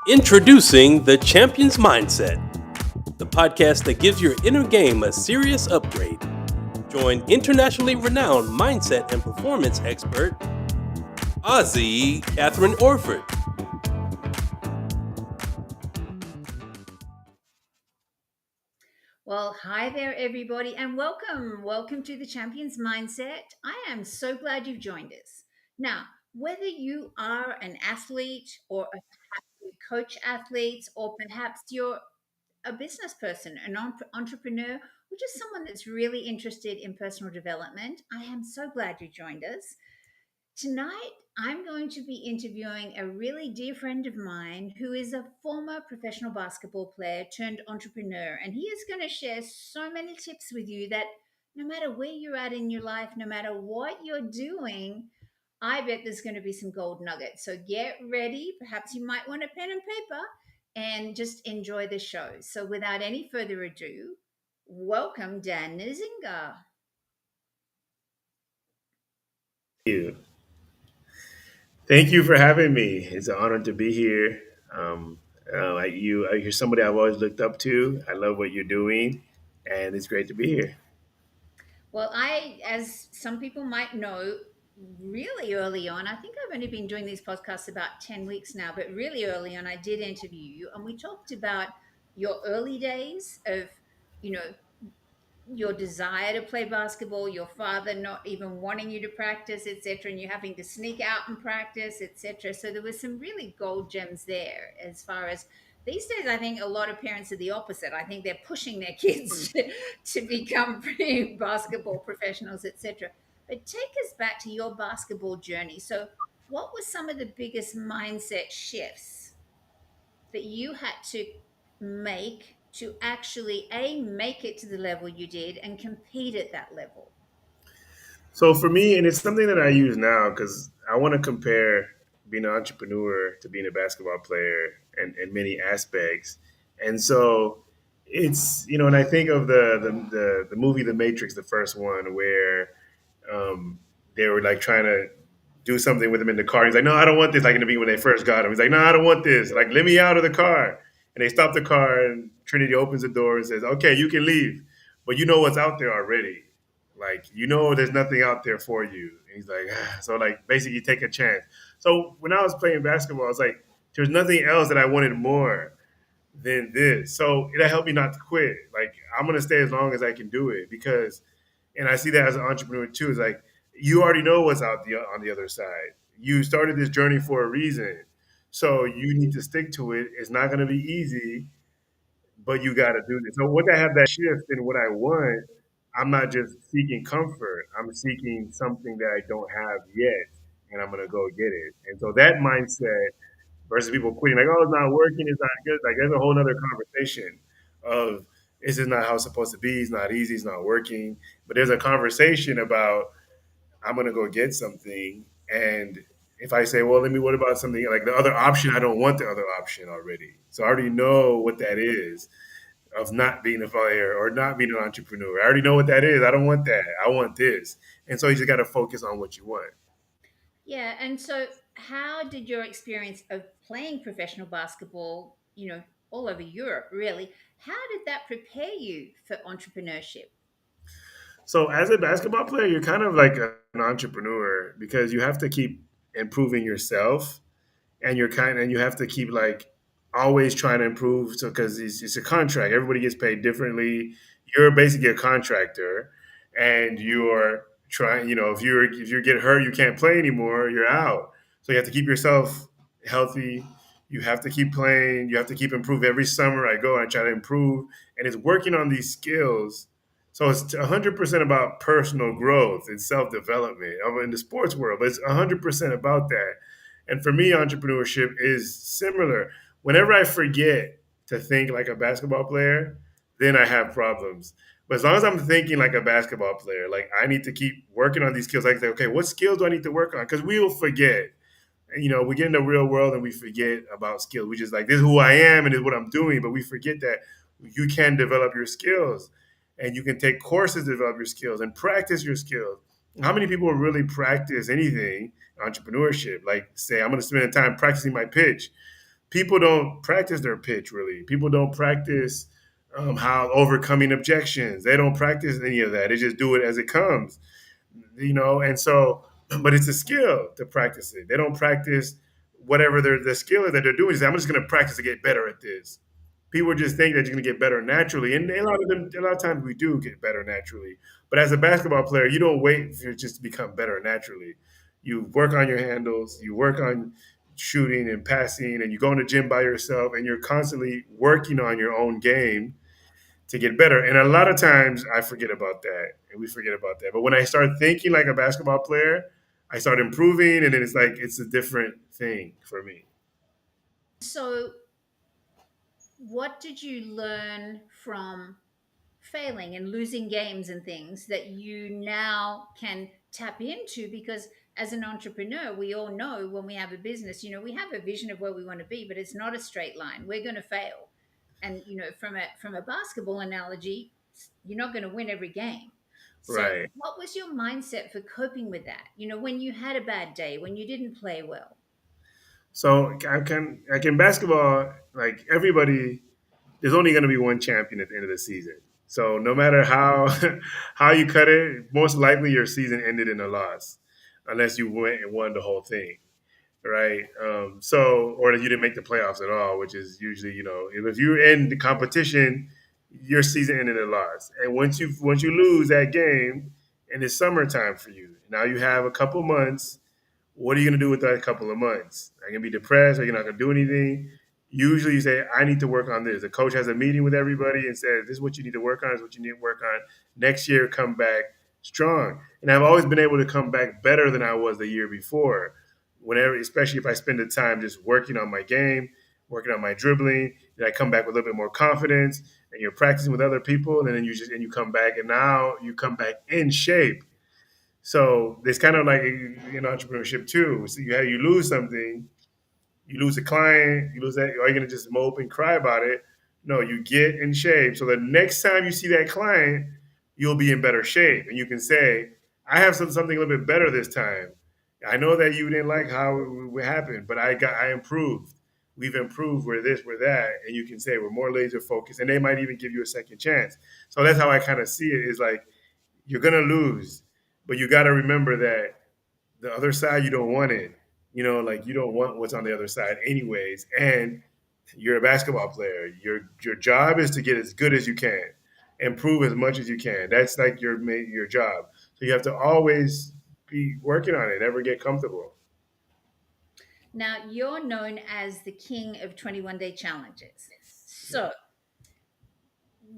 Introducing the Champion's Mindset, the podcast that gives your inner game a serious upgrade. Join internationally renowned mindset and performance expert, KATHRYN Orford. Well, hi there, everybody, and welcome. Welcome to the Champions Mindset. I am so glad you've joined us. Now, whether you are an athlete or a coach athletes, or perhaps you're a business person, an entrepreneur, or just someone that's really interested in personal development, I am so glad you joined us. Tonight, I'm going to be interviewing a really dear friend of mine who is a former professional basketball player turned entrepreneur. And he is going to share so many tips with you that no matter where you're at in your life, no matter what you're doing, I bet there's going to be some gold nuggets. So get ready. Perhaps you might want a pen and paper and just enjoy the show. So without any further ado, welcome Dan Nzinga. You. Thank you for having me. It's an honor to be here. You're somebody I've always looked up to. I love what you're doing, and it's great to be here. Well, as some people might know, really early on, I think I've only been doing these podcasts about 10 weeks now, but really early on, I did interview you and we talked about your early days of, you know, your desire to play basketball, your father not even wanting you to practice, etc., and you having to sneak out and practice, etc. So there was some really gold gems there. As far as these days, I think a lot of parents are the opposite. I think they're pushing their kids to become basketball professionals, etc. But take us back to your basketball journey. So, what were some of the biggest mindset shifts that you had to make to actually make it to the level you did and compete at that level? So for me, and it's something that I use now because I want to compare being an entrepreneur to being a basketball player in many aspects. And so and I think of the movie The Matrix, the first one, where they were like trying to do something with him in the car. He's like, no, I don't want this. Like in the beginning when they first got him, he's like, no, I don't want this. Like, let me out of the car. And they stop the car, and Trinity opens the door and says, okay, you can leave, but you know what's out there already. Like, there's nothing out there for you. And he's like, so like basically take a chance. So when I was playing basketball, I was like, there's nothing else that I wanted more than this. So it helped me not to quit. Like, I'm gonna stay as long as I can do it because, and I see that as an entrepreneur too. It's like you already know what's on the other side. You started this journey for a reason, so you need to stick to it. It's not gonna be easy, but you got to do this. So once I have that shift in what I want, I'm not just seeking comfort. I'm seeking something that I don't have yet, and I'm gonna go get it. And so that mindset versus people quitting, like, oh, it's not working, it's not good. Like, there's a whole other conversation of this is not how it's supposed to be. It's not easy. It's not working. But there's a conversation about I'm gonna go get something, and if I say, well, what about something like the other option? I don't want the other option already. So I already know what that is of not being a player or not being an entrepreneur. I already know what that is. I don't want that. I want this. And so you just got to focus on what you want. Yeah, and so how did your experience of playing professional basketball, all over Europe, really, how did that prepare you for entrepreneurship? So as a basketball player, you're kind of like an entrepreneur because you have to keep improving yourself, and you have to keep like always trying to improve. So because it's a contract, everybody gets paid differently. You're basically a contractor, and you're trying. If you get hurt, you can't play anymore. You're out. So you have to keep yourself healthy. You have to keep playing. You have to keep improving. Every summer I go and I try to improve, and it's working on these skills. So it's 100% about personal growth and self development in the sports world, but it's 100% about that. And for me, entrepreneurship is similar. Whenever I forget to think like a basketball player, then I have problems. But as long as I'm thinking like a basketball player, like I need to keep working on these skills. Like, okay, what skills do I need to work on? Because we will forget. And, we get in the real world and we forget about skills. We just like, this is who I am and this is what I'm doing. But we forget that you can develop your skills and you can take courses to develop your skills and practice your skills. How many people really practice anything, entrepreneurship? Like, say, I'm going to spend time practicing my pitch. people don't practice their pitch really. People don't practice how overcoming objections. They don't practice any of that. They just do it as it comes, and so, but it's a skill to practice it. They don't practice whatever the skill is that they're doing. Is I'm just going to practice to get better at this. People just think that you're going to get better naturally, and a lot of times we do get better naturally. But as a basketball player, you don't wait for it just to become better naturally. You work on your handles, you work on shooting and passing, and you go in the gym by yourself, and you're constantly working on your own game to get better. And a lot of times I forget about that, and we forget about that. But when I start thinking like a basketball player, I start improving, and then it's like it's a different thing for me. So, what did you learn from failing and losing games and things that you now can tap into? Because as an entrepreneur, we all know when we have a business, we have a vision of where we want to be, but it's not a straight line. We're going to fail. And from a basketball analogy, you're not going to win every game. So Right. what was your mindset for coping with that? When you had a bad day, when you didn't play well? So I can basketball, like everybody, there's only going to be one champion at the end of the season. So no matter how how you cut it, most likely your season ended in a loss, unless you went and won the whole thing, right? Or that you didn't make the playoffs at all, which is usually, if you're in the competition, your season ended in a loss. And once you lose that game, and it's summertime for you, now you have a couple months. What are you going to do with that couple of months? Are you going to be depressed? Are you not going to do anything? Usually you say, I need to work on this. The coach has a meeting with everybody and says, this is what you need to work on. This is what you need to work on. Next year, come back strong. And I've always been able to come back better than I was the year before. Whenever, especially if I spend the time just working on my game, working on my dribbling, then I come back with a little bit more confidence, and you're practicing with other people, and then you come back, and now you come back in shape. So it's kind of like in entrepreneurship too. So you lose something, you lose a client, you lose that. Are you going to just mope and cry about it? No, you get in shape. So the next time you see that client, you'll be in better shape, and you can say, "I have something a little bit better this time. I know that you didn't like how it happened, but I improved. We've improved. We're this, we're that." And you can say we're more laser focused, and they might even give you a second chance. So that's how I kind of see it. Is like you're gonna lose, but you got to remember that the other side you don't want it. Like you don't want what's on the other side, anyways. And you're a basketball player. Your job is to get as good as you can, improve as much as you can. That's like your job. So you have to always be working on it. Never get comfortable. Now, you're known as the king of 21 day challenges. So,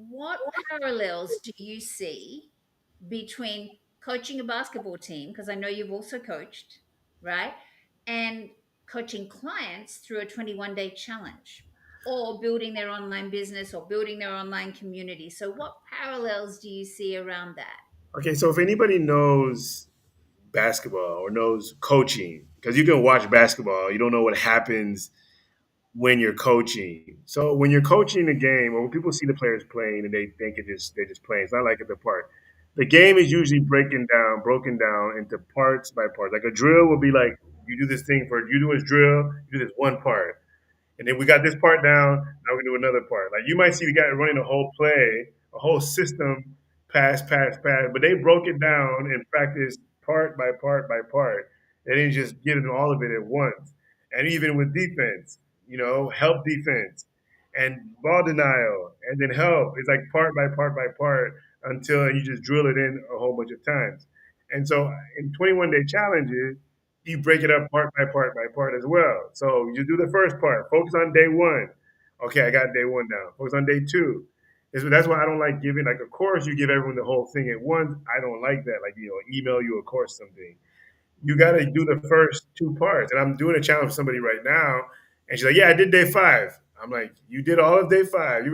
what parallels do you see between coaching a basketball team, because I know you've also coached, right? And coaching clients through a 21-day challenge, or building their online business or building their online community. So, what parallels do you see around that? Okay, so if anybody knows basketball or knows coaching, because you can watch basketball, you don't know what happens when you're coaching. So when you're coaching a game, or when people see the players playing and they think they're just playing, it's not like it's a part. The game is usually broken down into parts by parts. Like a drill will be like you do this thing for you do this drill, you do this one part. And then we got this part down. Now we do another part. Like you might see the guy running a whole play, a whole system, pass, but they broke it down and practiced part by part by part. They didn't just give them all of it at once. And even with defense, help defense and ball denial and then help. It's like part by part by part until you just drill it in a whole bunch of times. And so in 21-day challenges, you break it up part by part by part as well. So you do the first part, focus on day one. Okay, I got day one down. Focus on day two. That's why I don't like giving like a course. You give everyone the whole thing at once. I don't like that. Like email you a course something. You got to do the first two parts. And I'm doing a challenge for somebody right now, and she's like, "Yeah, I did day five." I'm like, "You did all of day five?"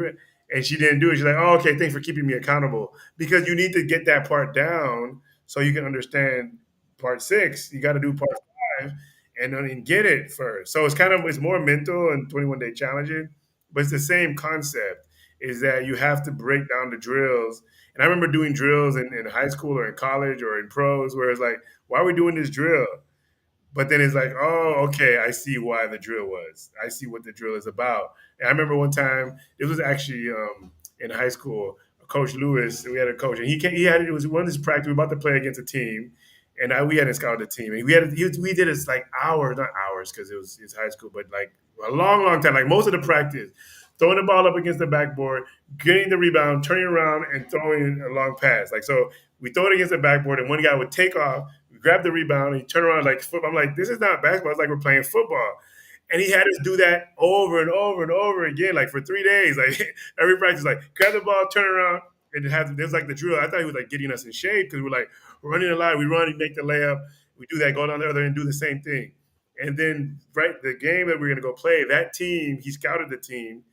And she didn't do it. She's like, "Oh, okay. Thanks for keeping me accountable because you need to get that part down so you can understand part six. You got to do part five and then get it first. So it's more mental and 21-day challenging, but it's the same concept. Is that you have to break down the drills. And I remember doing drills in high school or in college or in pros where it's like, why are we doing this drill? But then it's like, oh, okay, I see why the drill was. I see what the drill is about. And I remember one time, it was actually in high school, Coach Lewis, we had a coach, and he had, it was one of his practice, we were about to play against a team, and we hadn't scouted the team. And we did this like hours, not hours, because it's high school, but like a long, long time, like most of the practice, throwing the ball up against the backboard, getting the rebound, turning around, and throwing a long pass. Like, so we throw it against the backboard, and one guy would take off, grab the rebound, and he turn around like football. I'm like, this is not basketball. It's like we're playing football. And he had us do that over and over and over again, like for 3 days. Like every practice, like grab the ball, turn around, and it was like the drill. I thought he was like getting us in shape because we're like running a lot. We run, we make the layup, we do that, go down the other end, do the same thing. And then the game that we're gonna go play, that team, he scouted the team.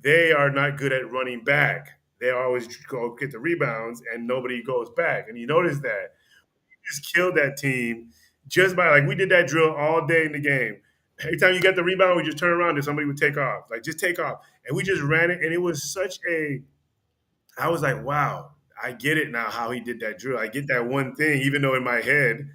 They are not good at running back. They always go get the rebounds, and nobody goes back. And you notice that just killed that team just by like we did that drill all day in the game. Every time you got the rebound, we just turn around and somebody would take off. Like just take off. And we just ran it. And it was such a I was like, wow, I get it now how he did that drill. I get that one thing, even though in my head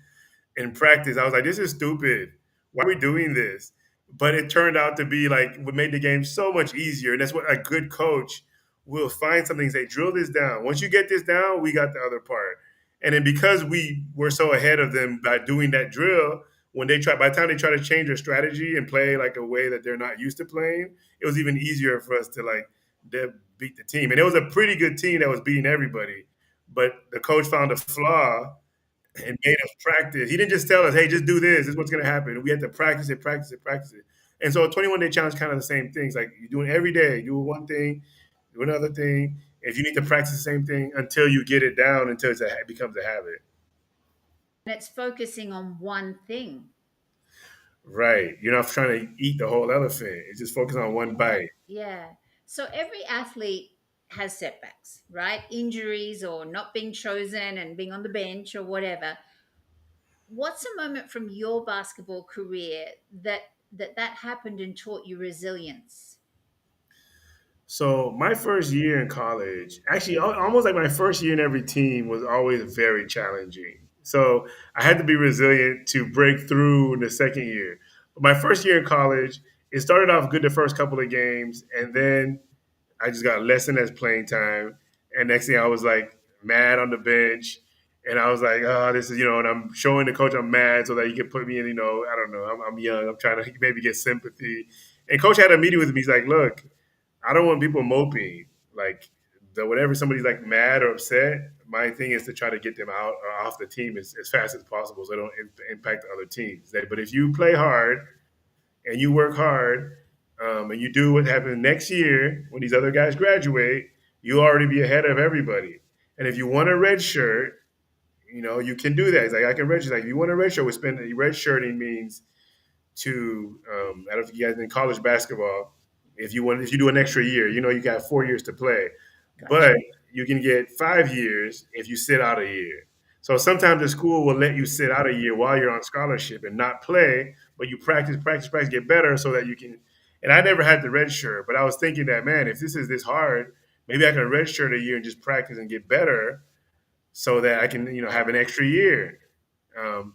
in practice, I was like, this is stupid. Why are we doing this? But it turned out to be like what made the game so much easier. And that's what a good coach will find something and say, drill this down. Once you get this down, we got the other part. And then because we were so ahead of them by doing that drill, by the time they try to change their strategy and play like a way that they're not used to playing, it was even easier for us to like beat the team. And it was a pretty good team that was beating everybody. But the coach found a flaw and made us practice. He didn't just tell us, "Hey, just do this. This is what's going to happen." We had to practice it, practice it, practice it. And so, a 21-day challenge, kind of the same things. Like you're doing every day. You do one thing, do another thing. If you need to practice the same thing until you get it down, until it becomes a habit. And it's focusing on one thing. Right. You're not trying to eat the whole elephant. It's just focus on one bite. Yeah. So every athlete has setbacks, right? Injuries or not being chosen and being on the bench or whatever. What's a moment from your basketball career that happened and taught you resilience? So my first year in college, actually almost like my first year in every team was always very challenging. So I had to be resilient to break through in the second year. But my first year in college, it started off good the first couple of games, and then I just got less and less playing time. And next thing I was like mad on the bench. And I was like, oh, this is, and I'm showing the coach I'm mad so that he can put me in, I don't know, I'm young. I'm trying to maybe get sympathy. And coach had a meeting with me. He's like, look, I don't want people moping. Like, whenever somebody's like mad or upset, my thing is to try to get them out or off the team as fast as possible so they don't impact the other teams. But if you play hard and you work hard and you do what happens next year when these other guys graduate, you'll already be ahead of everybody. And if you want a red shirt, you can do that. It's like I can red shirt. Like if you want a red shirt, red shirting means to I don't know if you guys in college basketball, if you do an extra year, you got 4 years to play. Gotcha. But you can get 5 years if you sit out a year. So sometimes the school will let you sit out a year while you're on scholarship and not play, but you practice, practice, practice, get better so that you can. And I never had the red shirt, but I was thinking that, man, if this is this hard, maybe I can red shirt a year and just practice and get better so that I can, have an extra year.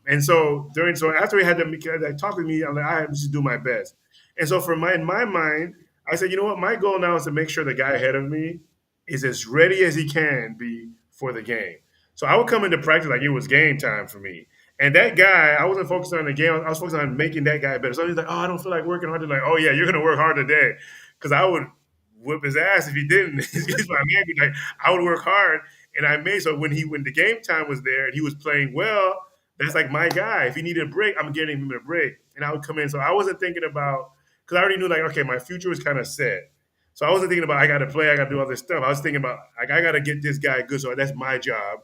And so after he had to talk with me, I'm like, I just do my best. And so in my mind, I said, you know what, my goal now is to make sure the guy ahead of me is as ready as he can be for the game. So I would come into practice like it was game time for me. And that guy, I wasn't focused on the game. I was focused on making that guy better. So he's like, oh, I don't feel like working hard. They're like, oh yeah, you're gonna work hard today. Because I would whip his ass if he didn't. He's my man. Like I would work hard. And I made so when the game time was there and he was playing well, that's like my guy. If he needed a break, I'm getting him a break. And I would come in. So I wasn't thinking about because I already knew like, okay, my future was kind of set. So I wasn't thinking about I got to play, I got to do all this stuff. I was thinking about like I got to get this guy good. So that's my job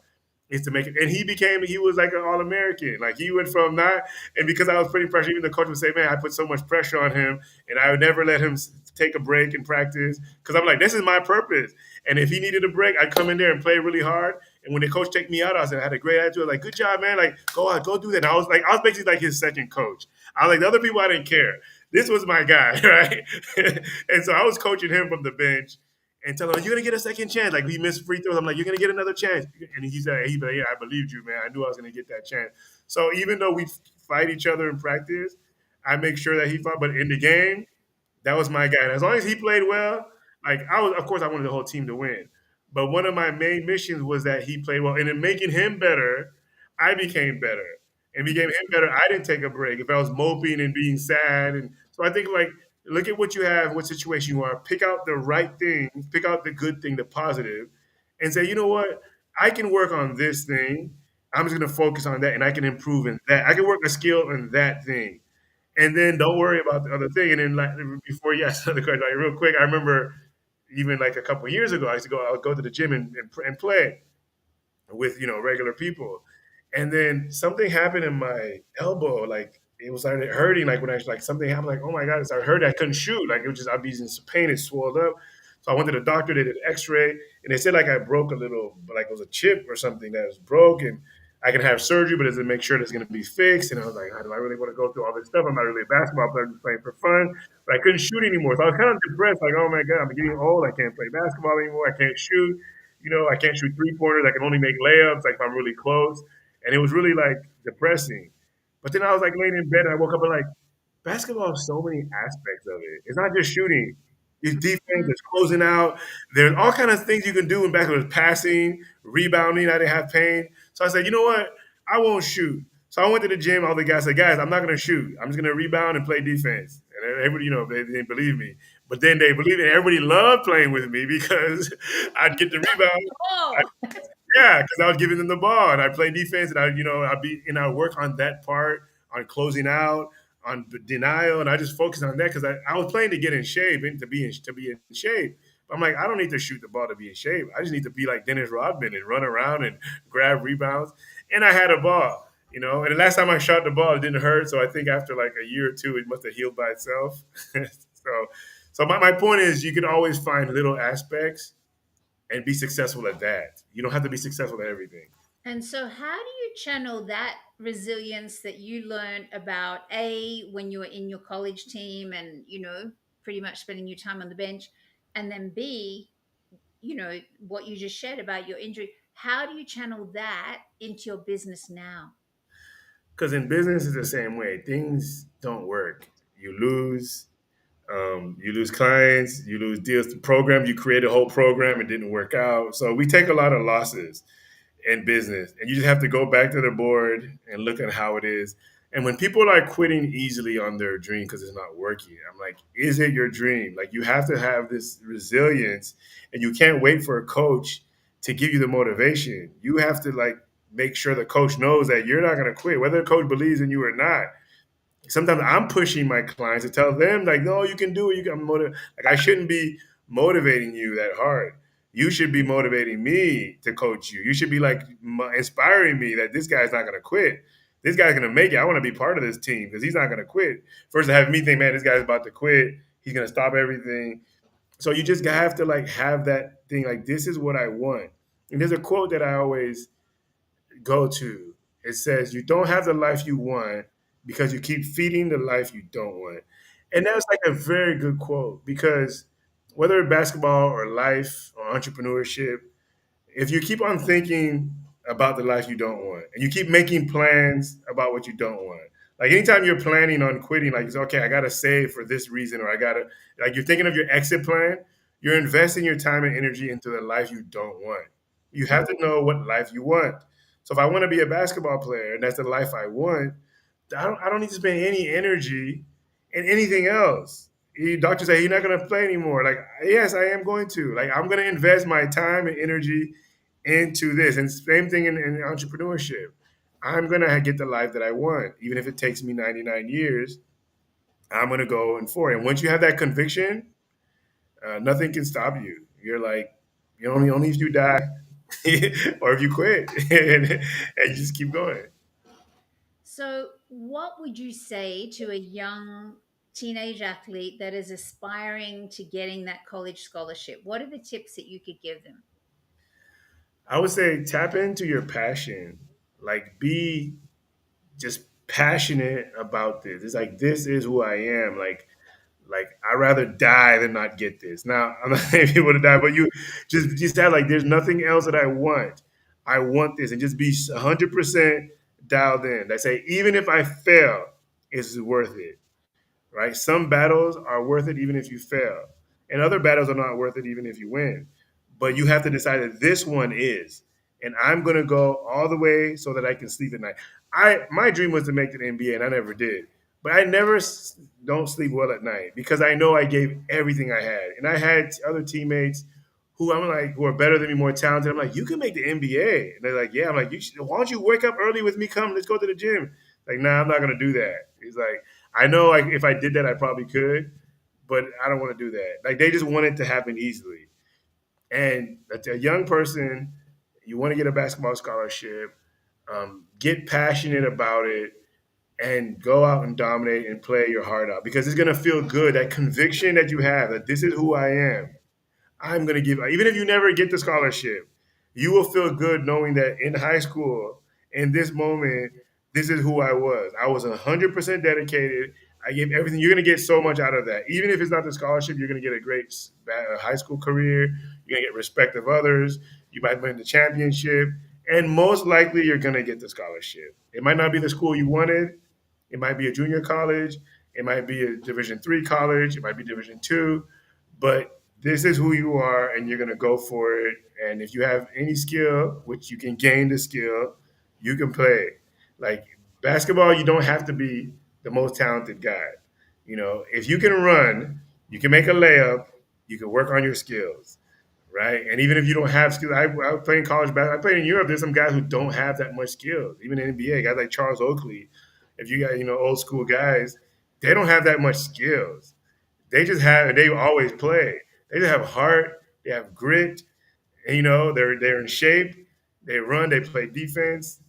is to make it. And he was like an All American. Like he went from not, and because I was putting pressure, even the coach would say, man, I put so much pressure on him, and I would never let him take a break in practice because I'm like, this is my purpose. And if he needed a break, I'd come in there and play really hard. And when the coach take me out, I had a great attitude. Like, good job, man. Like, go out, go do that. And I was basically like his second coach. I was like, the other people, I didn't care. This was my guy, right? And so I was coaching him from the bench and telling him, you're going to get a second chance. Like, we missed free throws. I'm like, you're going to get another chance. And he said, yeah, I believed you, man. I knew I was going to get that chance. So even though we fight each other in practice, I make sure that he fought. But in the game, that was my guy. And as long as he played well, like I was, of course, I wanted the whole team to win. But one of my main missions was that he played well, and in making him better, I became better. And became him better. I didn't take a break. If I was moping and being sad, and so I think like look at what you have, what situation you are, pick out the right things, pick out the good thing, the positive, and say, you know what, I can work on this thing. I'm just going to focus on that, and I can improve in that. I can work a skill in that thing and then don't worry about the other thing. And then like before you ask another question, like real quick, I remember even like a couple of years ago, I would go to the gym and play with regular people, and then something happened in my elbow, like it was started hurting, like when I like something happened, like oh my god, it started hurting. I couldn't shoot, like it was just I'd be in some pain, it swelled up. So I went to the doctor, they did an X-ray, and they said like I broke a little, like it was a chip or something that was broken. I can have surgery, but it doesn't make sure it's going to be fixed. And I was like, do I really want to go through all this stuff? I'm not really a basketball player, I'm just playing for fun. But I couldn't shoot anymore. So I was kind of depressed, like, oh my God, I'm getting old. I can't play basketball anymore. I can't shoot. I can't shoot three pointers. I can only make layups, like if I'm really close. And it was really like depressing. But then I was like laying in bed and I woke up and like, basketball has so many aspects of it. It's not just shooting. It's defense, there's closing out. There's all kind of things you can do in basketball. There's passing, rebounding. I didn't have pain. So I said, you know what? I won't shoot. So I went to the gym. All the guys said, guys, I'm not going to shoot. I'm just going to rebound and play defense. And everybody, they didn't believe me. But then they believed it. Everybody loved playing with me because I'd get the rebound. Oh, Yeah, because I was giving them the ball and I play defense and I work on that part, on closing out, on denial, and I just focus on that because I was playing to get in shape and to be in shape. I'm like, I don't need to shoot the ball to be in shape. I just need to be like Dennis Rodman and run around and grab rebounds. And I had a ball, And the last time I shot the ball, it didn't hurt. So I think after like a year or two, it must have healed by itself. So my point is, you can always find little aspects and be successful at that. You don't have to be successful at everything. and so how do you channel that resilience that you learned about A, when you were in your college team and, pretty much spending your time on the bench, and then B, what you just shared about your injury? How do you channel that into your business now? Because in business, it's the same way. Things don't work. You lose clients, you lose deals. The program you create a whole program, it didn't work out. So we take a lot of losses in business, and you just have to go back to the board and look at how it is. And when people are quitting easily on their dream because it's not working, I'm like, is it your dream? Like you have to have this resilience, and you can't wait for a coach to give you the motivation. You have to like make sure the coach knows that you're not going to quit, whether the coach believes in you or not. Sometimes I'm pushing my clients to tell them like, no, you can do it. You can motivate. Like I shouldn't be motivating you that hard. You should be motivating me to coach you. You should be like inspiring me that this guy's not going to quit. This guy's going to make it. I want to be part of this team because he's not going to quit. First, to have me think, man, this guy's about to quit. He's going to stop everything. So you just have to like have that thing like, this is what I want. And there's a quote that I always go to. It says, you don't have the life you want because you keep feeding the life you don't want. And that's like a very good quote because whether basketball or life or entrepreneurship, if you keep on thinking about the life you don't want and you keep making plans about what you don't want, like anytime you're planning on quitting, like it's okay, I gotta save for this reason, or I gotta, like you're thinking of your exit plan, you're investing your time and energy into the life you don't want. You have to know what life you want. So if I want to be a basketball player and that's the life I want, I don't need to spend any energy in anything else. Doctors say you're not going to play anymore. Like, yes, I am going to. Like, I'm going to invest my time and energy into this. And same thing in entrepreneurship. I'm going to get the life that I want, even if it takes me 99 years. I'm going to go and for it. And once you have that conviction, nothing can stop you. You're like, only if you die or if you quit and you just keep going. So, what would you say to a young teenage athlete that is aspiring to getting that college scholarship? What are the tips that you could give them? I would say tap into your passion. Like be just passionate about this. It's like this is who I am. Like I'd rather die than not get this. Now I'm not saying people to die, but you just have like there's nothing else that I want. I want this, and just be 100% dialed in that say, even if I fail, it's worth it, right? Some battles are worth it even if you fail, and other battles are not worth it even if you win. But you have to decide that this one is, and I'm going to go all the way so that I can sleep at night. My dream was to make the NBA, and I never did. But I never don't sleep well at night because I know I gave everything I had, and I had other teammates who I'm like who are better than me, more talented. I'm like, you can make the NBA, and they're like, yeah. I'm like, why don't you wake up early with me? Come, let's go to the gym. Like, nah, I'm not gonna do that. He's like, I know, like, if I did that, I probably could, but I don't want to do that. Like, they just want it to happen easily. And a young person, you want to get a basketball scholarship, get passionate about it, and go out and dominate and play your heart out because it's gonna feel good. That conviction that you have that this is who I am. I'm going to give, even if you never get the scholarship, you will feel good knowing that in high school, in this moment, this is who I was. I was 100% dedicated. I gave everything. You're going to get so much out of that. Even if it's not the scholarship, you're going to get a great high school career. You're going to get respect of others. You might win the championship. And most likely, you're going to get the scholarship. It might not be the school you wanted. It might be a junior college. It might be a Division 3 college. It might be Division 2. But this is who you are, and you're going to go for it. And if you have any skill, which you can gain the skill, you can play. Like basketball, you don't have to be the most talented guy. If you can run, you can make a layup, you can work on your skills, right? And even if you don't have skills, I play in college basketball. I played in Europe. There's some guys who don't have that much skills. Even in the NBA, guys like Charles Oakley. If you got old school guys, they don't have that much skills. They always play. They just have heart, they have grit, and they're in shape, they run, they play defense.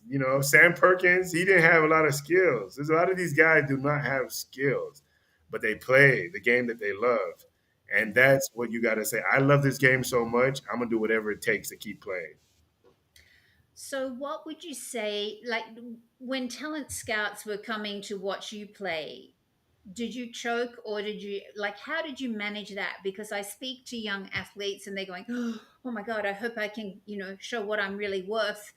Sam Perkins, he didn't have a lot of skills. There's a lot of these guys do not have skills, but they play the game that they love. And that's what you got to say. I love this game so much, I'm gonna do whatever it takes to keep playing. So, what would you say, like when talent scouts were coming to watch you play, did you choke or did you, like, how did you manage that? Because I speak to young athletes and they're going, oh my God, I hope I can, show what I'm really worth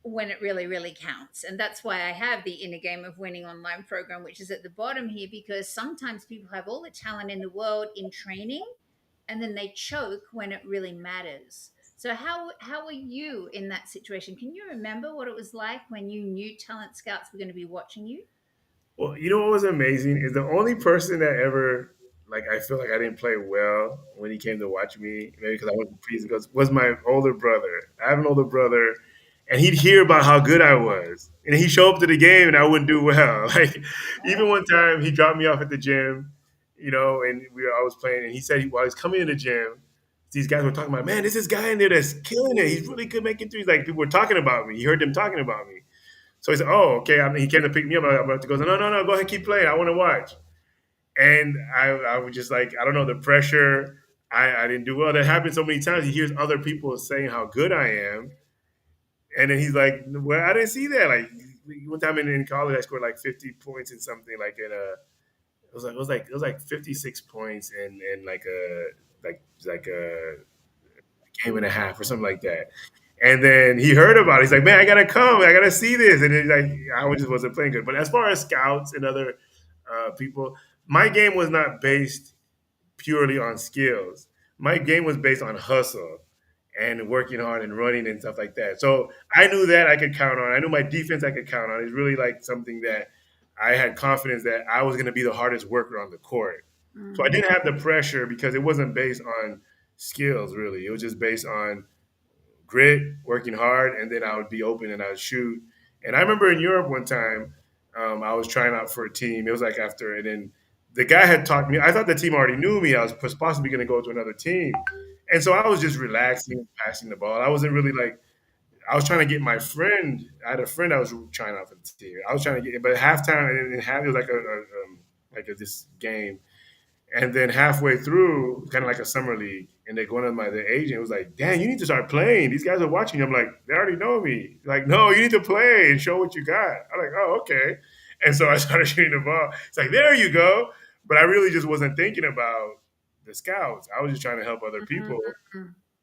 when it really, really counts. And that's why I have the Inner Game of Winning online program, which is at the bottom here, because sometimes people have all the talent in the world in training and then they choke when it really matters. So how were you in that situation? Can you remember what it was like when you knew talent scouts were going to be watching you? Well, you know what was amazing is the only person that ever, like, I feel like I didn't play well when he came to watch me, maybe because I wasn't pleased, was my older brother. I have an older brother, and he'd hear about how good I was, and he'd show up to the game, and I wouldn't do well. Like, even one time, he dropped me off at the gym, and I was playing, and he said while he's coming in the gym, these guys were talking about, man, there's this guy in there that's killing it. He's really good making threes. Like, people were talking about me. He heard them talking about me. So he said, "Oh, okay." He came to pick me up. I'm about to go. No, no, no. Go ahead, keep playing. I want to watch. And I was just like, I don't know, the pressure. I didn't do well. That happened so many times. He hears other people saying how good I am, and then he's like, "Well, I didn't see that." Like one time in college, I scored like 50 points in something like in a. It was like 56 points and like a game and a half or something like that. And then he heard about it. He's like, man, I gotta come. I gotta see this. And it's like I just wasn't playing good. But as far as scouts and other people, my game was not based purely on skills. My game was based on hustle and working hard and running and stuff like that. So I knew that I could count on. I knew my defense I could count on. It's really like something that I had confidence that I was going to be the hardest worker on the court. So I Mm-hmm. didn't have the pressure because it wasn't based on skills really. It was just based on grit, working hard, and then I would be open and I would shoot. And I remember in Europe one time, I was trying out for a team. It was like after, and then the guy had talked me. I thought the team already knew me. I was possibly going to go to another team, and so I was just relaxing, passing the ball. I wasn't really like I was trying to get my friend. I had a friend that was trying out for the team. I was trying to get, but halftime and half it was like this game. And then halfway through, kind of like a summer league, and they going to the agent was like, "Dan, you need to start playing. These guys are watching you." I'm like, "They already know me." Like, "No, you need to play and show what you got." I'm like, "Oh, okay." And so I started shooting the ball. It's like, "There you go." But I really just wasn't thinking about the scouts. I was just trying to help other people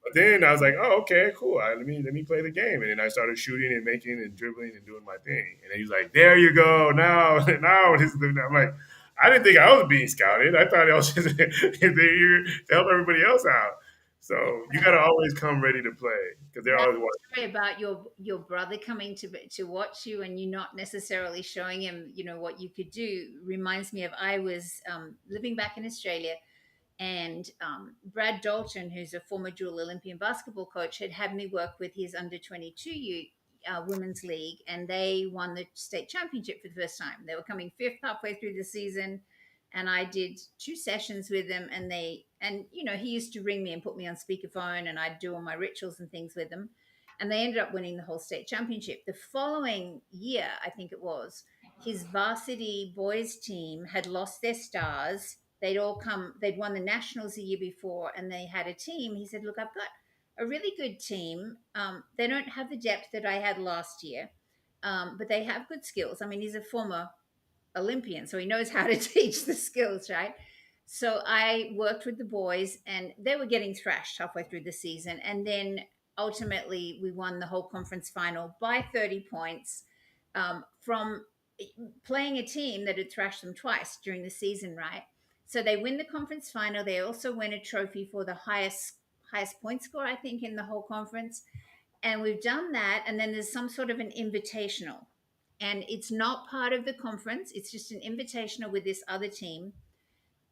But then I was like, oh, okay, cool. Let me play the game, and then I started shooting and making and dribbling and doing my thing. And then he was like, there you go. Now, now this is the. I'm like, I didn't think I was being scouted. I thought I was just here to help everybody else out. So you got to always come ready to play because they're That always watching. story about your brother coming to watch you and you not necessarily showing him, what you could do reminds me of I was living back in Australia, and Brad Dalton, who's a former dual Olympian basketball coach, had me work with his under 22 women's league, and they won the state championship for the first time. They were coming fifth halfway through the season, and I did 2 sessions with them. He used to ring me and put me on speakerphone, and I'd do all my rituals and things with them. And they ended up winning the whole state championship. The following year, I think it was, his varsity boys team had lost their stars. They'd won the nationals the year before, and they had a team. He said, look, I've got a really good team. They don't have the depth that I had last year, but they have good skills. I mean, he's a former Olympian, so he knows how to teach the skills, right? So I worked with the boys, and they were getting thrashed halfway through the season. And then ultimately, we won the whole conference final by 30 points from playing a team that had thrashed them twice during the season, right? So they win the conference final. They also win a trophy for the highest point score, I think, in the whole conference. And we've done that. And then there's some sort of an invitational. And it's not part of the conference, it's just an invitational with this other team.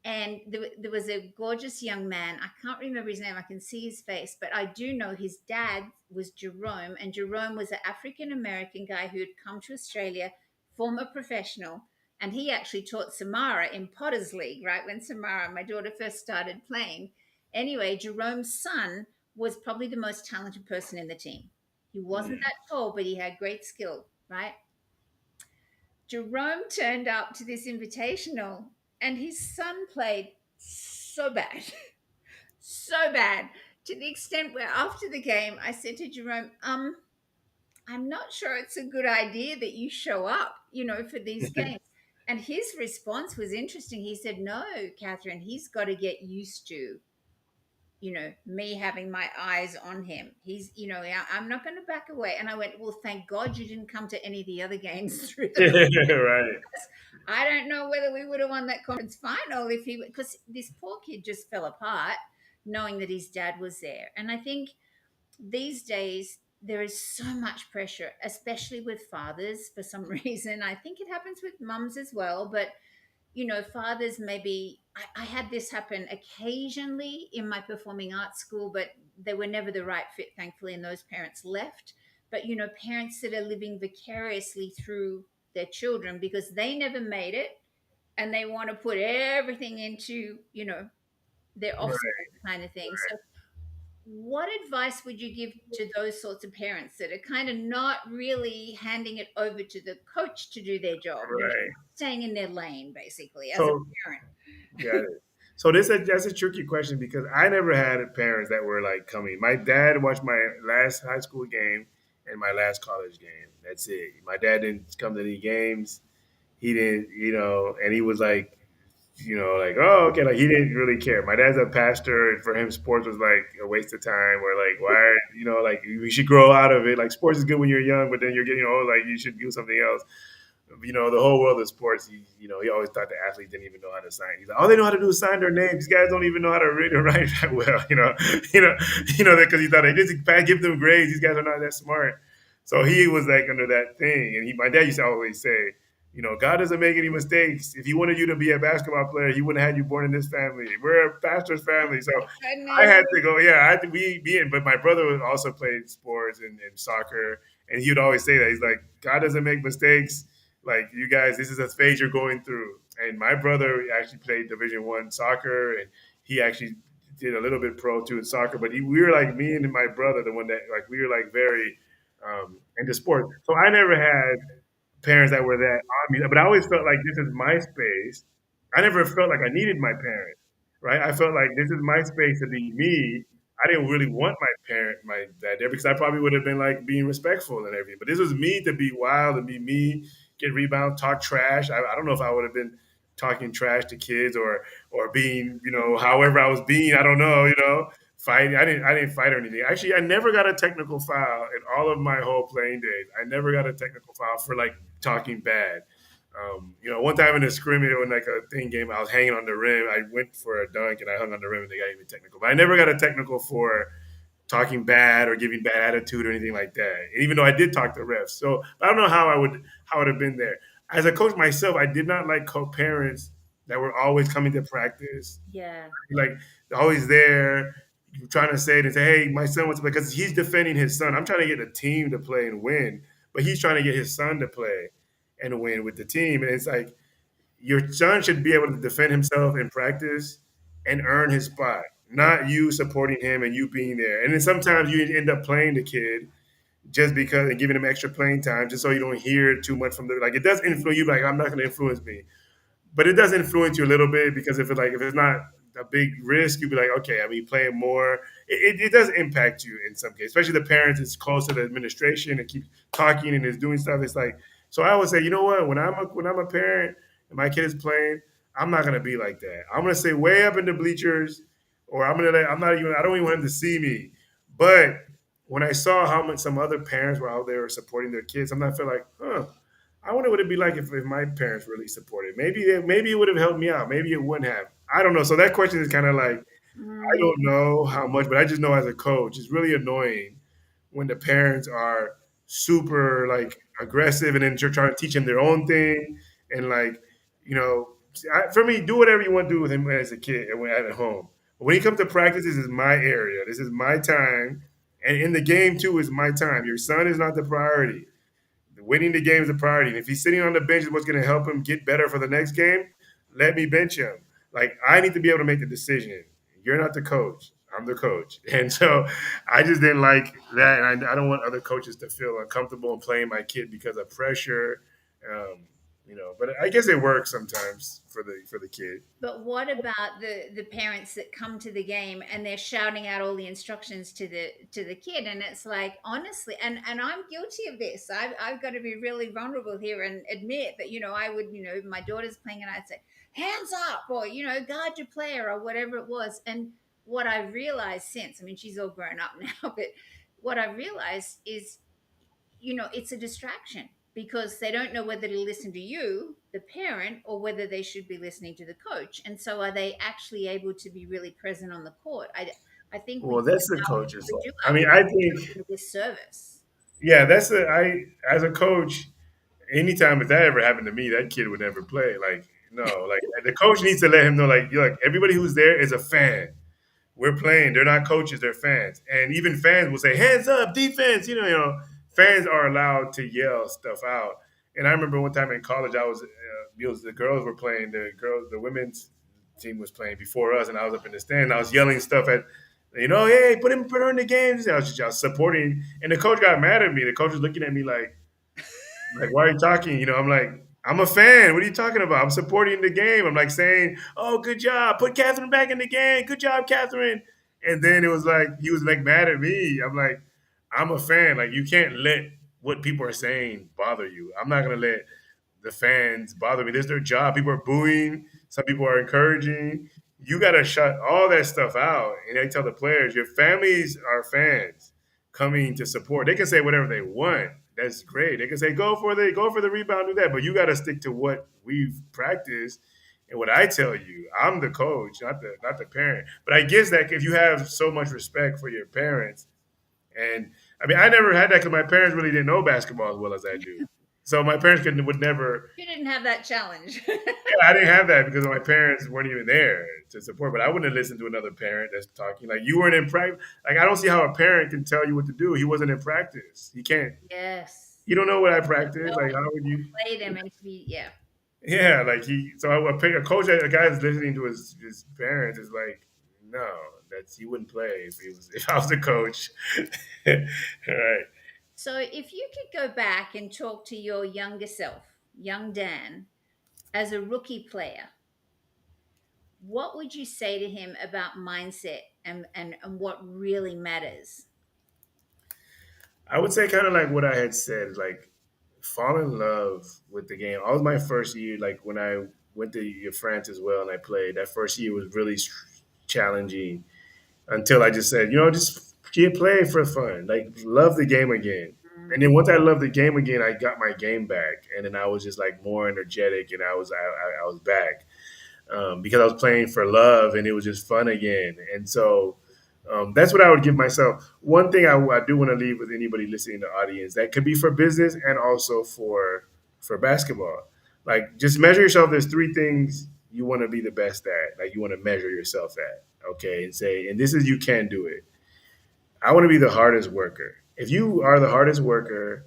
And there was a gorgeous young man. I can't remember his name. I can see his face, but I do know his dad was Jerome, and Jerome was an African American guy who had come to Australia, former professional, and he actually taught Samara in Potters League, right when Samara, my daughter, first started playing. Anyway, Jerome's son was probably the most talented person in the team. He wasn't that tall, but he had great skill, right? Jerome turned up to this invitational, and his son played so bad, so bad, to the extent where after the game, I said to Jerome, I'm not sure it's a good idea that you show up, for these games. And his response was interesting. He said, no, KATHRYN, he's got to get used to me having my eyes on him. I'm not going to back away. And I went, well, thank God you didn't come to any of the other games through the Right. I don't know whether we would have won that conference final because this poor kid just fell apart knowing that his dad was there. And I think these days there is so much pressure, especially with fathers for some reason. I think it happens with mums as well, but fathers maybe I had this happen occasionally in my performing arts school, but they were never the right fit, thankfully, and those parents left. But parents that are living vicariously through their children because they never made it, and they want to put everything into their offspring, kind of thing. So what advice would you give to those sorts of parents that are kind of not really handing it over to the coach to do their job, Right. staying in their lane, basically, as a So parent? got it. So that's a tricky question because I never had parents that were like coming. My dad watched my last high school game and my last college game. That's it. My dad didn't come to any games. He didn't, and he was like, like, oh, okay, like he didn't really care. My dad's a pastor, and for him, sports was like a waste of time. Or like, why, like we should grow out of it. Like sports is good when you're young, but then you're getting old, like you should do something else. The whole world of sports, he always thought the athletes didn't even know how to sign. He's like, all they know how to do is sign their name. These guys don't even know how to read or write that well, because he thought they just give them grades. These guys are not that smart. So he was like under that thing. And my dad used to always say, God doesn't make any mistakes. If he wanted you to be a basketball player, he wouldn't have had you born in this family. We're a pastor's family. So I had to go, I had to be in. But my brother also played sports and soccer. And he would always say that. He's like, God doesn't make mistakes. Like, you guys, this is a phase you're going through. And my brother actually played Division I soccer, and he actually did a little bit pro too in soccer. But we were like, me and my brother, the one that like we were like very into sports. So I never had parents that were that on me. But I always felt like this is my space. I never felt like I needed my parents, right? I felt like this is my space to be me. I didn't really want my dad there because I probably would have been like being respectful and everything. But this was me to be wild and be me, get rebound, talk trash. I don't know if I would have been talking trash to kids or being, however I was being, I don't know, fighting. I didn't fight or anything. Actually, I never got a technical foul in all of my whole playing days. I never got a technical foul for like talking bad. One time in a scrimmage or in like a thing game, I was hanging on the rim. I went for a dunk and I hung on the rim and they got me technical. But I never got a technical for talking bad or giving bad attitude or anything like that. And even though I did talk to refs, so I don't know how it would have been there. As a coach myself, I did not like co-parents that were always coming to practice, Yeah. like always there, trying to say hey, my son wants to play because he's defending his son. I'm trying to get the team to play and win, but he's trying to get his son to play and win with the team. And it's like your son should be able to defend himself in practice and earn his spot, not you supporting him and you being there. And then sometimes you end up playing the kid just because and giving him extra playing time just so you don't hear too much from the like it does influence you, like I'm not gonna influence me. But it does influence you a little bit because if it's not a big risk, you'd be like, okay, I mean, playing more. It does impact you in some cases, especially the parents is close to the administration and keep talking and is doing stuff. It's like so. I would say, you know what? When I'm a parent and my kid is playing, I'm not gonna be like that. I'm gonna stay way up in the bleachers, or I'm not even. I don't even want him to see me. But when I saw how much some other parents were out there supporting their kids, I'm not feel like, huh. I wonder what it'd be like if my parents really supported. Maybe it would have helped me out. Maybe it wouldn't have. I don't know. So that question is kind of like I Mm, don't know how much, but I just know as a coach, it's really annoying when the parents are super like aggressive and then you're trying to teach them their own thing and like you know for me, do whatever you want to do with him as a kid and when at home. But when he comes to practice, this is my area. This is my time, and in the game too is my time. Your son is not the priority. Winning the game is a priority. And if he's sitting on the bench is what's going to help him get better for the next game, let me bench him. Like I need to be able to make the decision. You're not the coach. I'm the coach. And so I just didn't like that. And I don't want other coaches to feel uncomfortable in playing my kid because of pressure. Um, but I guess it works sometimes for the kid. but what about the parents that come to the game and they're shouting out all the instructions to the kid, and it's like honestly, and I'm guilty of this. I've got to be really vulnerable here and admit that I would my daughter's playing and I'd say hands up or guard your player or whatever it was. And what I realized since, I mean, she's all grown up now, but what I realized is it's a distraction because they don't know whether to listen to you, the parent, or whether they should be listening to the coach. And so, are they actually able to be really present on the court? I think we Well, do that's the coach's we do fault. I mean, I think, a disservice. yeah, I as a coach, anytime if that ever happened to me, that kid would never play. Like, no, like the coach needs to let him know, like, look, everybody who's there is a fan. We're playing. They're not coaches, they're fans. And even fans will say, hands up, defense. Fans are allowed to yell stuff out. And I remember one time in college, the girls were playing, the women's team was playing before us, and I was up in the stand, and I was yelling stuff at, hey, put her in the games. I was supporting, and the coach got mad at me. The coach was looking at me like, why are you talking? I'm like, I'm a fan. What are you talking about? I'm supporting the game. I'm like saying, oh, good job. Put KATHRYN back in the game. Good job, KATHRYN. And then it was like, he was like mad at me. I'm like, I'm a fan. Like, you can't let what people are saying bother you. I'm not going to let the fans bother me. This is their job. People are booing. Some people are encouraging. You got to shut all that stuff out. And I tell the players, your families are fans coming to support. They can say whatever they want. That's great. They can say go for the rebound, do that. But you got to stick to what we've practiced and what I tell you. I'm the coach, not the parent. But I guess that if you have so much respect for your parents, and I mean, I never had that because my parents really didn't know basketball as well as I do. So my parents would never. You didn't have that challenge. Yeah, I didn't have that because my parents weren't even there to support. But I wouldn't have listened to another parent that's talking like you weren't in practice. Like I don't see how a parent can tell you what to do. He wasn't in practice. He can't. Yes. You don't know what I practice. Like how would you? Play them and to be, yeah. Yeah, like he. So I would pick a coach. A guy that's listening to his parents is like, no, that's he wouldn't play if I was the coach. All right. So, if you could go back and talk to your younger self, young Dan, as a rookie player, what would you say to him about mindset and what really matters? I would say kind of like what I had said, like fall in love with the game. All my first year, like when I went to France as well and I played, that first year was really challenging. until I just said, just keep playing for fun, like love the game again. And then Mm. once I loved the game again, I got my game back, and then I was just like more energetic, and I was back because I was playing for love, and it was just fun again. And so that's what I would give myself. One thing I do want to leave with anybody listening in the audience that could be for business and also for basketball. Like just measure yourself. There's three things you want to be the best at. Like you want to measure yourself at. Okay, and say, and this is you can do it. I want to be the hardest worker. If you are the hardest worker,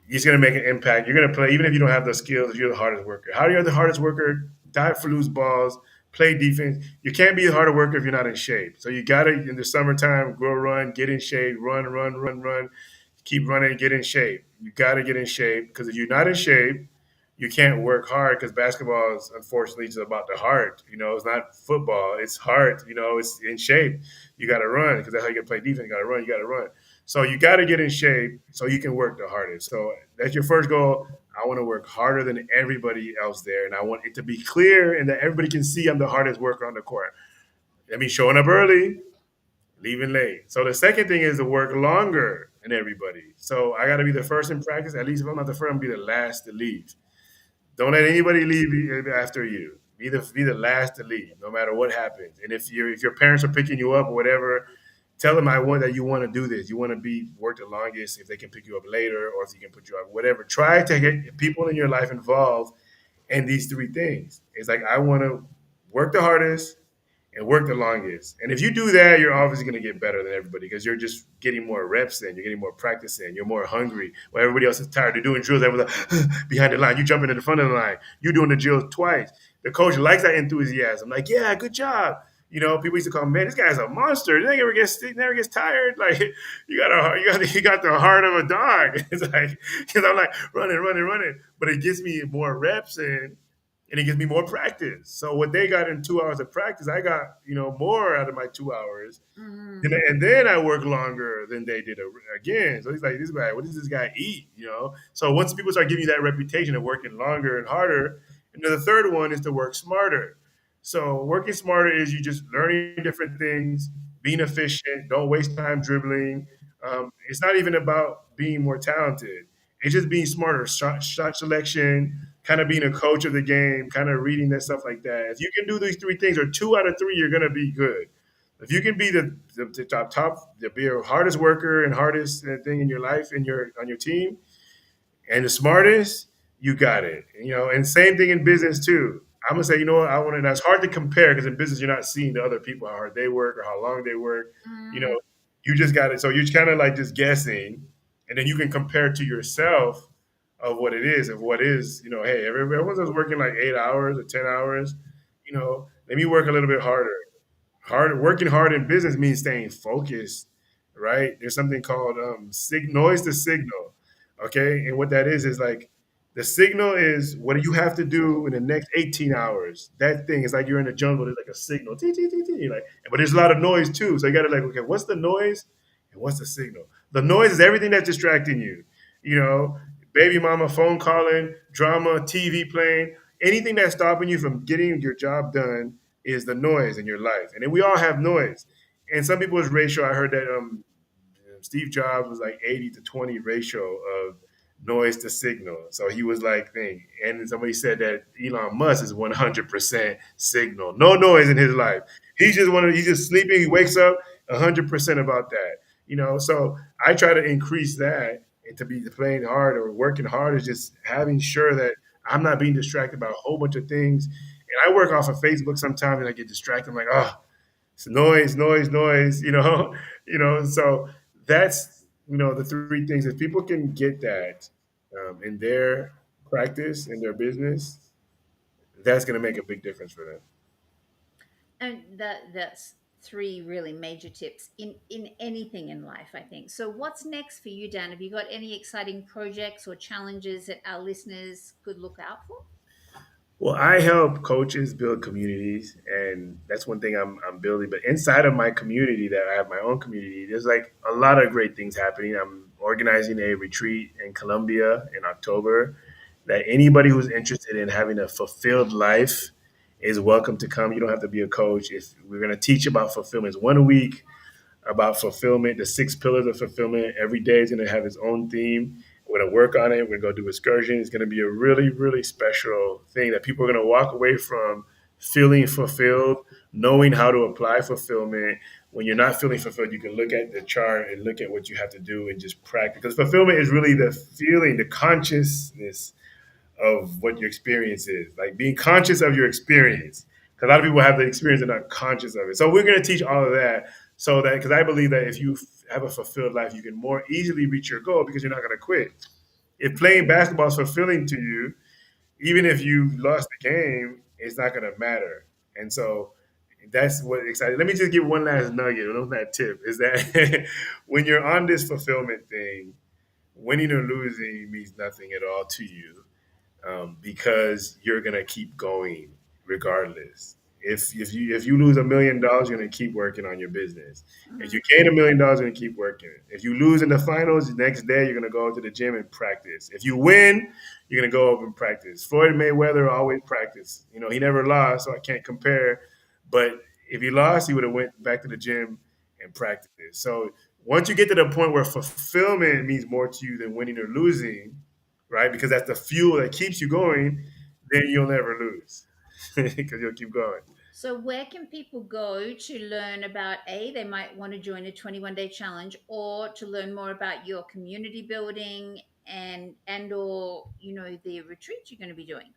he's going to make an impact. You're going to play, even if you don't have the skills, if you're the hardest worker. How are you the hardest worker? Dive for loose balls, play defense. You can't be the hardest worker if you're not in shape. So you got to, in the summertime, go run, get in shape, run, keep running, get in shape. You got to get in shape because if you're not in shape, you can't work hard because basketball is unfortunately just about the heart. It's not football. It's heart. It's in shape. You got to run because that's how you can play defense. You got to run. You got to run. So you got to get in shape so you can work the hardest. So that's your first goal. I want to work harder than everybody else there, and I want it to be clear and that everybody can see I'm the hardest worker on the court. That means showing up early, leaving late. So the second thing is to work longer than everybody. So I got to be the first in practice. At least if I'm not the first, I'm gonna be the last to leave. Don't let anybody leave after you. Be the last to leave, no matter what happens. And if your parents are picking you up or whatever, tell them I want that you want to do this. You want to be work the longest. If they can pick you up later, or if you can put you up, whatever. Try to get people in your life involved in these three things. It's like I want to work the hardest and work the longest. And if you do that, you're obviously going to get better than everybody because you're just getting more reps in, you're getting more practice in, you're more hungry. While everybody else is tired, they're doing drills. Everyone's like, behind the line, you jumping to the front of the line, you're doing the drills twice. The coach likes that enthusiasm. Like, yeah, good job. People used to call, man, this guy's a monster. He never gets tired. Like, you got the heart of a dog. It's like, because I'm like running, but it gives me more reps in and it gives me more practice. So what they got in 2 hours of practice, I got more out of my 2 hours, Mm. and then I work longer than they did again. So he's like, this guy, what does this guy eat? So once people start giving you that reputation of working longer and harder, and then the third one is to work smarter. So working smarter is you just learning different things, being efficient, don't waste time dribbling. It's not even about being more talented. It's just being smarter, shot selection, kind of being a coach of the game, kind of reading that stuff like that. If you can do these three things, or two out of three, you're gonna be good. If you can be the top, be your hardest worker and hardest thing in your life in your on your team, and the smartest, you got it. And same thing in business too. I'm gonna say, you know what, I want to. That's hard to compare because in business you're not seeing the other people how hard they work or how long they work. You Mm. know, you just got it. So you're kind of like just guessing, and then you can compare to yourself of what it is, of what is. Hey, everyone's just working like 8 hours or 10 hours. Let me work a little bit harder. Working hard in business means staying focused, right? There's something called noise to signal. Okay, and what that is like the signal is what you have to do in the next 18 hours. That thing is like you're in the jungle. There's like a signal, tee, tee, tee, tee. You're like, but there's a lot of noise too. So you got to like, okay, what's the noise and what's the signal? The noise is everything that's distracting you. You know, baby mama phone calling, drama, TV playing, anything that's stopping you from getting your job done is the noise in your life. And then we all have noise. And some people's ratio, I heard that Steve Jobs was like 80-20 ratio of noise to signal. So he was like, thing. And somebody said that Elon Musk is 100% signal. No noise in his life. He's just sleeping. He wakes up 100% about that. So I try to increase that and to be playing hard or working hard is just having sure that I'm not being distracted by a whole bunch of things. And I work off of Facebook sometimes and I get distracted. I'm like, oh, it's noise. So that's the three things. If people can get that in their practice in their business, that's going to make a big difference for them. And that's three really major tips in anything in life, I think. So what's next for you, Dan? Have you got any exciting projects or challenges that our listeners could look out for? Well, I help coaches build communities, and that's one thing I'm building. But inside of my community, that I have my own community, there's like a lot of great things happening. I'm organizing a retreat in Colombia in October that anybody who's interested in having a fulfilled life is welcome to come. You don't have to be a coach. If we're going to teach about fulfillment, it's 1 a week about fulfillment, the 6 pillars of fulfillment. Every day is going to have its own theme. We're going to work on it. We're going to go do excursion. It's going to be a really, really special thing that people are going to walk away from feeling fulfilled, knowing how to apply fulfillment. When you're not feeling fulfilled, you can look at the chart and look at what you have to do and just practice. Because fulfillment is really the feeling, the consciousness of what your experience is, like being conscious of your experience. Because a lot of people have the experience and not conscious of it. So we're going to teach all of that, so that, because I believe that if you have a fulfilled life, you can more easily reach your goal because you're not going to quit. If playing basketball is fulfilling to you, even if you lost the game, it's not going to matter. And so that's what exciting. Let me just give one last nugget, on that tip, is that when you're on this fulfillment thing, winning or losing means nothing at all to you, because you're gonna keep going regardless. If you lose $1 million, you're gonna keep working on your business. If you gain $1 million, you're gonna keep working. If you lose in the finals, the next day you're gonna go to the gym and practice. If you win, you're gonna go up and practice. Floyd Mayweather always practiced. He never lost, so I can't compare. But if he lost, he would have went back to the gym and practiced. So once you get to the point where fulfillment means more to you than winning or losing, right? Because that's the fuel that keeps you going, then you'll never lose because you'll keep going. So where can people go to learn about they might want to join a 21-day challenge, or to learn more about your community building and or the retreat you're going to be doing?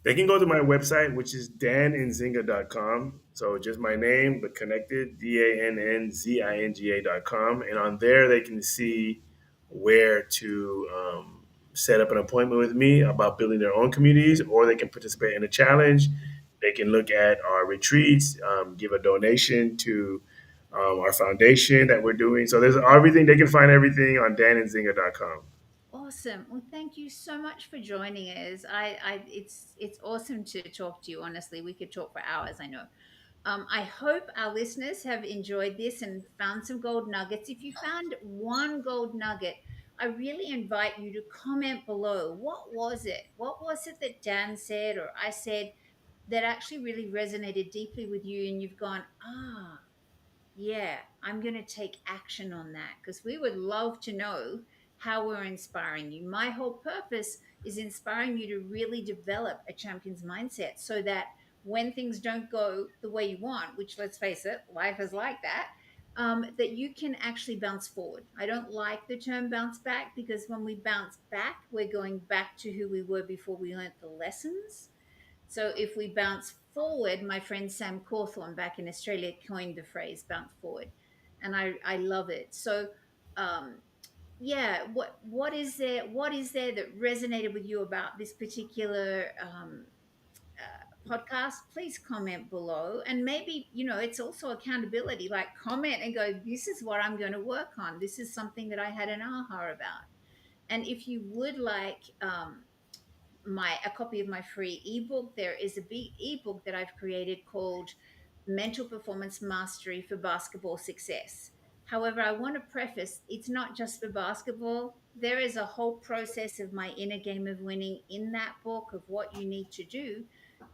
They can go to my website, which is dannzinga.com. So just my name, but connected, DANNZINGA.com. And on there, they can see where to set up an appointment with me about building their own communities, or they can participate in a challenge. They can look at our retreats, give a donation to our foundation that we're doing. So there's everything. They can find everything on dannzinga.com. Awesome. Well, thank you so much for joining us. It's awesome to talk to you. Honestly, we could talk for hours, I know. I hope our listeners have enjoyed this and found some gold nuggets. If you found one gold nugget, I really invite you to comment below. What was it? What was it that Dan said or I said that actually really resonated deeply with you, and you've gone, yeah, I'm going to take action on that? Because we would love to know how we're inspiring you. My whole purpose is inspiring you to really develop a champion's mindset, so that when things don't go the way you want, which, let's face it, life is like that, that you can actually bounce forward. I don't like the term bounce back, because when we bounce back, we're going back to who we were before we learned the lessons. So if we bounce forward, my friend Sam Cawthorn back in Australia coined the phrase bounce forward. And I love it. So, what is there that resonated with you about this particular podcast? Please comment below. And maybe, it's also accountability, like comment and go, this is what I'm going to work on. This is something that I had an aha about. And if you would like, a copy of my free ebook, there is a big ebook that I've created called Mental Performance Mastery for Basketball Success. However, I want to preface, it's not just for basketball. There is a whole process of my inner game of winning in that book, of what you need to do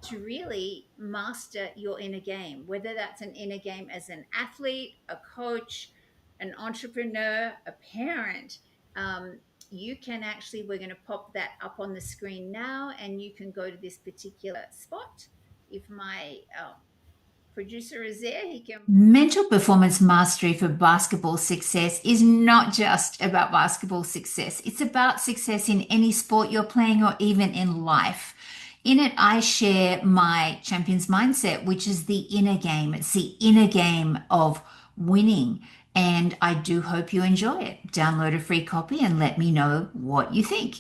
to really master your inner game, whether that's an inner game as an athlete, a coach, an entrepreneur, a parent. You can actually, we're going to pop that up on the screen now, and you can go to this particular spot. If my producer is there, he can. Mental Performance Mastery for Basketball Success is not just about basketball success. It's about success in any sport you're playing, or even in life. In it, I share my champion's mindset, which is the inner game. It's the inner game of winning. And I do hope you enjoy it. Download a free copy and let me know what you think.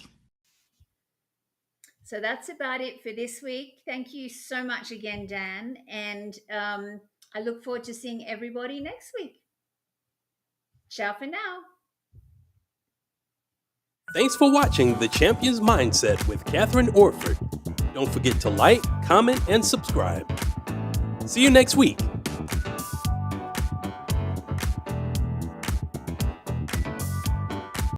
So that's about it for this week. Thank you so much again, Dan. And I look forward to seeing everybody next week. Ciao for now. Thanks for watching The Champion's Mindset with KATHRYN Orford. Don't forget to like, comment, and subscribe. See you next week.